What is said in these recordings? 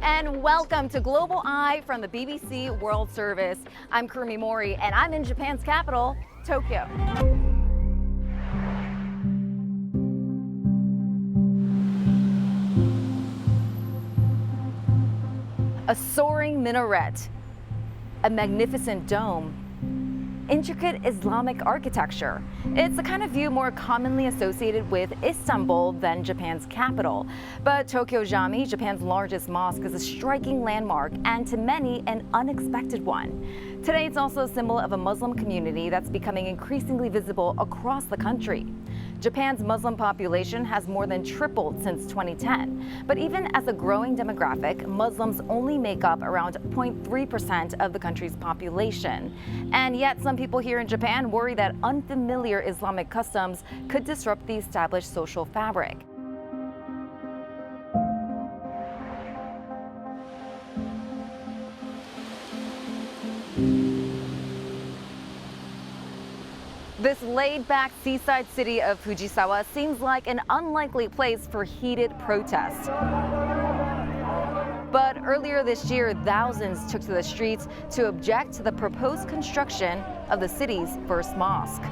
and welcome to Global Eye from the BBC World Service. I'm Kurumi Mori, and I'm in Japan's capital, Tokyo. A soaring minaret, a magnificent dome, intricate Islamic architecture. It's the kind of view more commonly associated with Istanbul than Japan's capital. But Tokyo Jami, Japan's largest mosque, is a striking landmark and to many an unexpected one. Today it's also a symbol of a Muslim community that's becoming increasingly visible across the country. Japan's Muslim population has more than tripled since 2010. But even as a growing demographic, Muslims only make up around 0.3% of the country's population. And yet some people here in Japan worry that unfamiliar Islamic customs could disrupt the established social fabric. This laid-back seaside city of Fujisawa seems like an unlikely place for heated protests. But earlier this year, thousands took to the streets to object to the proposed construction of the city's first mosque.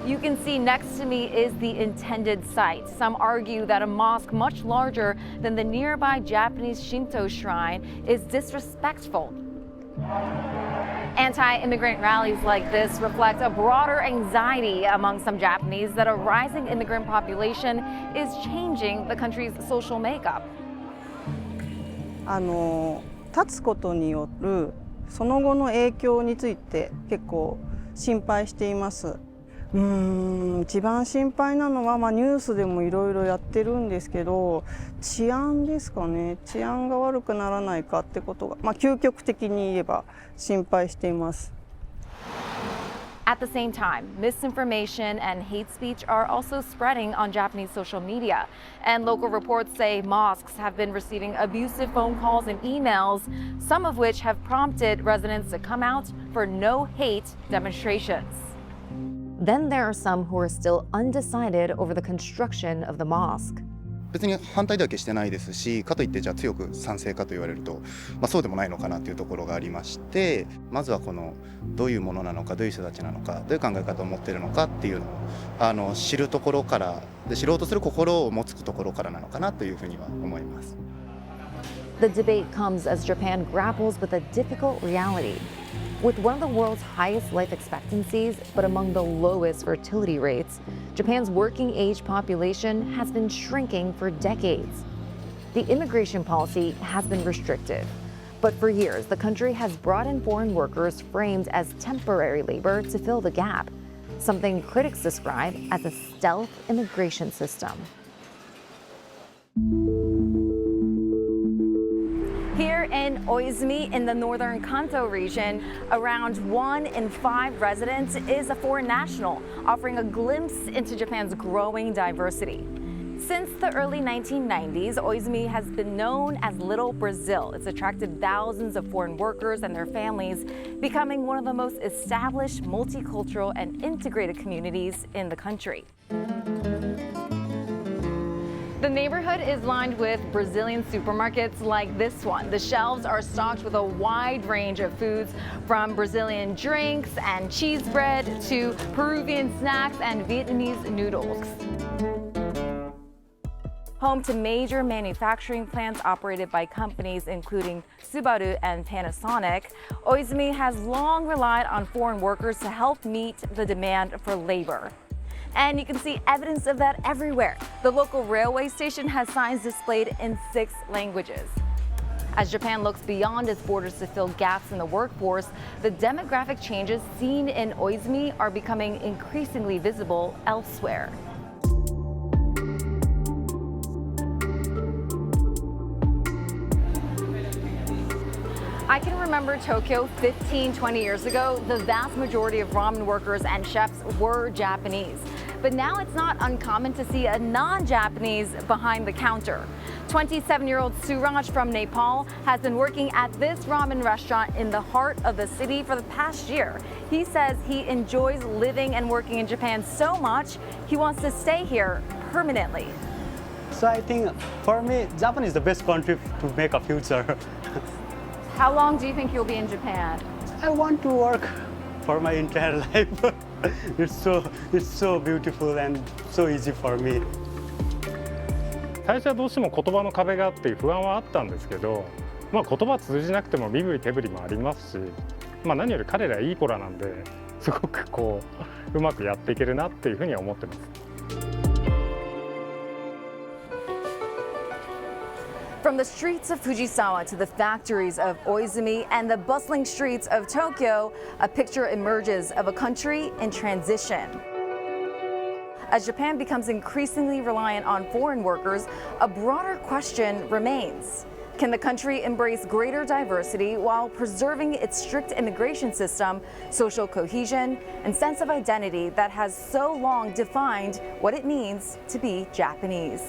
You can see next to me is the intended site. Some argue that a mosque much larger than the nearby Japanese Shinto shrine is disrespectful. Anti-immigrant rallies like this reflect a broader anxiety among some Japanese that a rising immigrant population is changing the country's social makeup. 立つことによるその後の影響について結構心配しています。一番心配なのは、ニュースでもいろいろやってるんですけど、治安ですかね。治安が悪くならないかってことが、究極的に言えば心配しています。At the same time, misinformation and hate speech are also spreading on Japanese social media. And local reports say mosques have been receiving abusive phone calls and emails, some of which have prompted residents to come out for no hate demonstrations. Then there are some who are still undecided over the construction of the mosque. 別に反対では決してないですし、かといってじゃあ強く賛成かと言われると、そうでもないのかなというところがありまして、まずはこのどういうものなのか、どういう人たちなのか、どういう考え方を持っているのかっていうのを知るところから、知ろうとする心を持つところからなのかなというふうには思います。The debate comes as Japan grapples with a difficult reality. With one of the world's highest life expectancies, but among the lowest fertility rates, Japan's working age population has been shrinking for decades. The immigration policy has been restrictive, but for years, the country has brought in foreign workers framed as temporary labor to fill the gap, something critics describe as a stealth immigration system. Here in Oizumi, in the northern Kanto region, around 1 in 5 residents is a foreign national, offering a glimpse into Japan's growing diversity. Since the early 1990s, Oizumi has been known as Little Brazil. It's attracted thousands of foreign workers and their families, becoming one of the most established multicultural and integrated communities in the country. The neighborhood is lined with Brazilian supermarkets like this one. The shelves are stocked with a wide range of foods, from Brazilian drinks and cheese bread to Peruvian snacks and Vietnamese noodles. Home to major manufacturing plants operated by companies including Subaru and Panasonic, Oizumi has long relied on foreign workers to help meet the demand for labor. And you can see evidence of that everywhere. The local railway station has signs displayed in 6 languages. As Japan looks beyond its borders to fill gaps in the workforce, the demographic changes seen in Oizumi are becoming increasingly visible elsewhere. I can remember Tokyo 15, 20 years ago. The vast majority of ramen workers and chefs were Japanese. But now it's not uncommon to see a non-Japanese behind the counter. 27-year-old Suraj from Nepal has been working at this ramen restaurant in the heart of the city for the past year. He says he enjoys living and working in Japan so much, he wants to stay here permanently. So I think for me, Japan is the best country to make a future. How long do you think you'll be in Japan? I want to work for my entire life. It's so beautiful and so easy for me. 最初はどうしても言葉の壁があって不安はあったんですけど、言葉通じなくても身振り手振りもありますし、何より彼らいい子らなんで、すごくうまくやっていけるなっていうふうには思ってます。From the streets of Fujisawa to the factories of Oizumi and the bustling streets of Tokyo, a picture emerges of a country in transition. As Japan becomes increasingly reliant on foreign workers, a broader question remains. Can the country embrace greater diversity while preserving its strict immigration system, social cohesion, and sense of identity that has so long defined what it means to be Japanese?